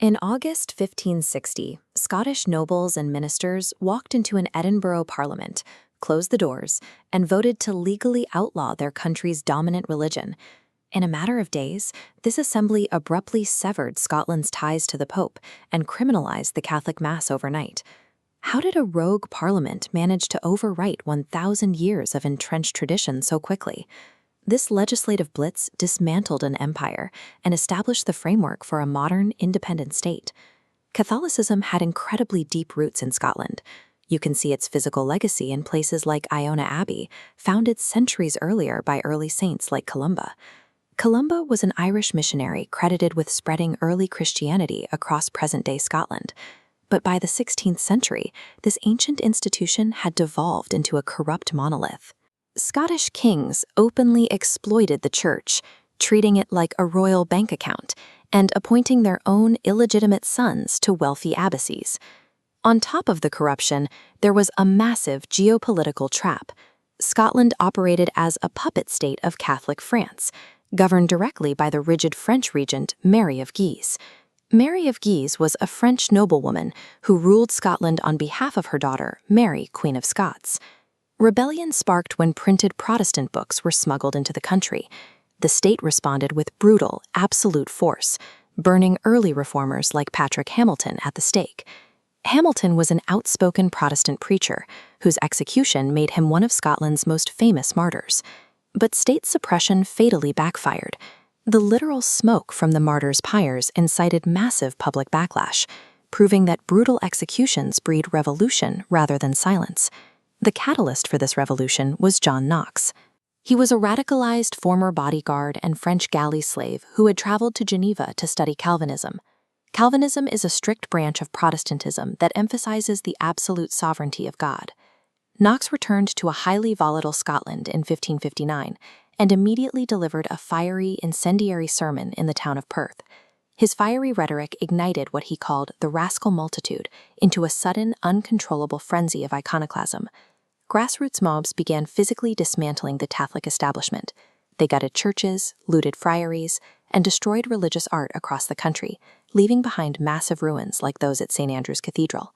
In August 1560, Scottish nobles and ministers walked into an Edinburgh parliament, closed the doors, and voted to legally outlaw their country's dominant religion. In a matter of days, this assembly abruptly severed Scotland's ties to the Pope and criminalized the Catholic Mass overnight. How did a rogue parliament manage to overwrite 1,000 years of entrenched tradition so quickly? This legislative blitz dismantled an empire and established the framework for a modern, independent state. Catholicism had incredibly deep roots in Scotland. You can see its physical legacy in places like Iona Abbey, founded centuries earlier by early saints like Columba. Columba was an Irish missionary credited with spreading early Christianity across present-day Scotland. But by the 16th century, this ancient institution had devolved into a corrupt monolith. Scottish kings openly exploited the church, treating it like a royal bank account and appointing their own illegitimate sons to wealthy abbacies. On top of the corruption, there was a massive geopolitical trap. Scotland operated as a puppet state of Catholic France, governed directly by the rigid French regent Mary of Guise. Mary of Guise was a French noblewoman who ruled Scotland on behalf of her daughter, Mary, Queen of Scots. Rebellion sparked when printed Protestant books were smuggled into the country. The state responded with brutal, absolute force, burning early reformers like Patrick Hamilton at the stake. Hamilton was an outspoken Protestant preacher, whose execution made him one of Scotland's most famous martyrs. But state suppression fatally backfired. The literal smoke from the martyrs' pyres incited massive public backlash, proving that brutal executions breed revolution rather than silence. The catalyst for this revolution was John Knox. He was a radicalized former bodyguard and French galley slave who had traveled to Geneva to study Calvinism. Calvinism is a strict branch of Protestantism that emphasizes the absolute sovereignty of God. Knox returned to a highly volatile Scotland in 1559 and immediately delivered a fiery, incendiary sermon in the town of Perth. His fiery rhetoric ignited what he called the rascal multitude into a sudden, uncontrollable frenzy of iconoclasm. Grassroots mobs began physically dismantling the Catholic establishment. They gutted churches, looted friaries, and destroyed religious art across the country, leaving behind massive ruins like those at St. Andrew's Cathedral.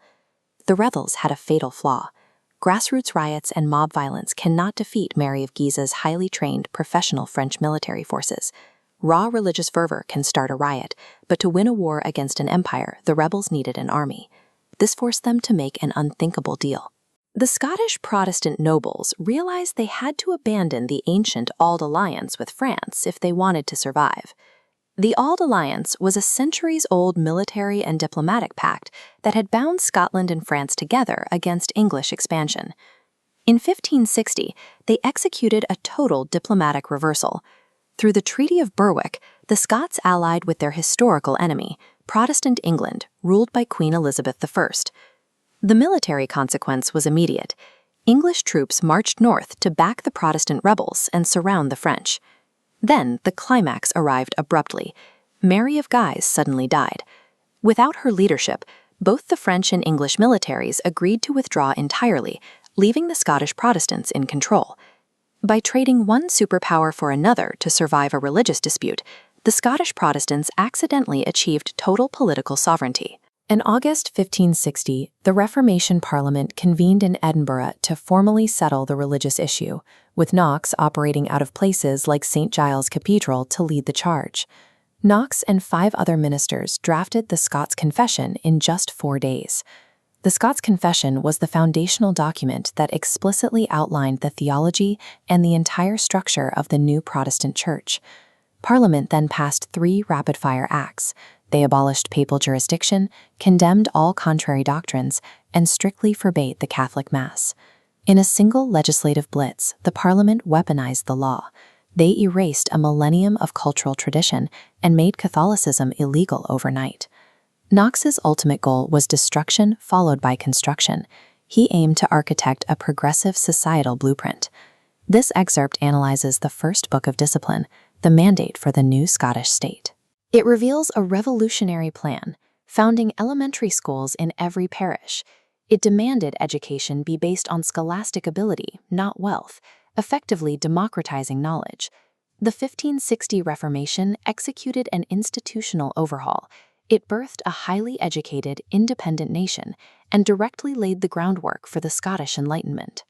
The rebels had a fatal flaw. Grassroots riots and mob violence cannot defeat Mary of Guise's highly trained professional French military forces. Raw religious fervor can start a riot, but to win a war against an empire, the rebels needed an army. This forced them to make an unthinkable deal. The Scottish Protestant nobles realized they had to abandon the ancient Auld Alliance with France if they wanted to survive. The Auld Alliance was a centuries-old military and diplomatic pact that had bound Scotland and France together against English expansion. In 1560, they executed a total diplomatic reversal. Through the Treaty of Berwick, the Scots allied with their historical enemy, Protestant England, ruled by Queen Elizabeth I. The military consequence was immediate. English troops marched north to back the Protestant rebels and surround the French. Then the climax arrived abruptly. Mary of Guise suddenly died. Without her leadership, both the French and English militaries agreed to withdraw entirely, leaving the Scottish Protestants in control. By trading one superpower for another to survive a religious dispute, the Scottish Protestants accidentally achieved total political sovereignty. In August 1560, the Reformation Parliament convened in Edinburgh to formally settle the religious issue, with Knox operating out of places like St. Giles Cathedral to lead the charge. Knox and 5 other ministers drafted the Scots Confession in just 4 days. The Scots Confession was the foundational document that explicitly outlined the theology and the entire structure of the new Protestant Church. Parliament then passed 3 rapid-fire acts. They abolished papal jurisdiction, condemned all contrary doctrines, and strictly forbade the Catholic Mass. In a single legislative blitz, the Parliament weaponized the law. They erased a millennium of cultural tradition and made Catholicism illegal overnight. Knox's ultimate goal was destruction followed by construction. He aimed to architect a progressive societal blueprint. This excerpt analyzes the first book of discipline, the mandate for the new Scottish state. It reveals a revolutionary plan, founding elementary schools in every parish. It demanded education be based on scholastic ability, not wealth, effectively democratizing knowledge. The 1560 Reformation executed an institutional overhaul. It birthed a highly educated, independent nation and directly laid the groundwork for the Scottish Enlightenment.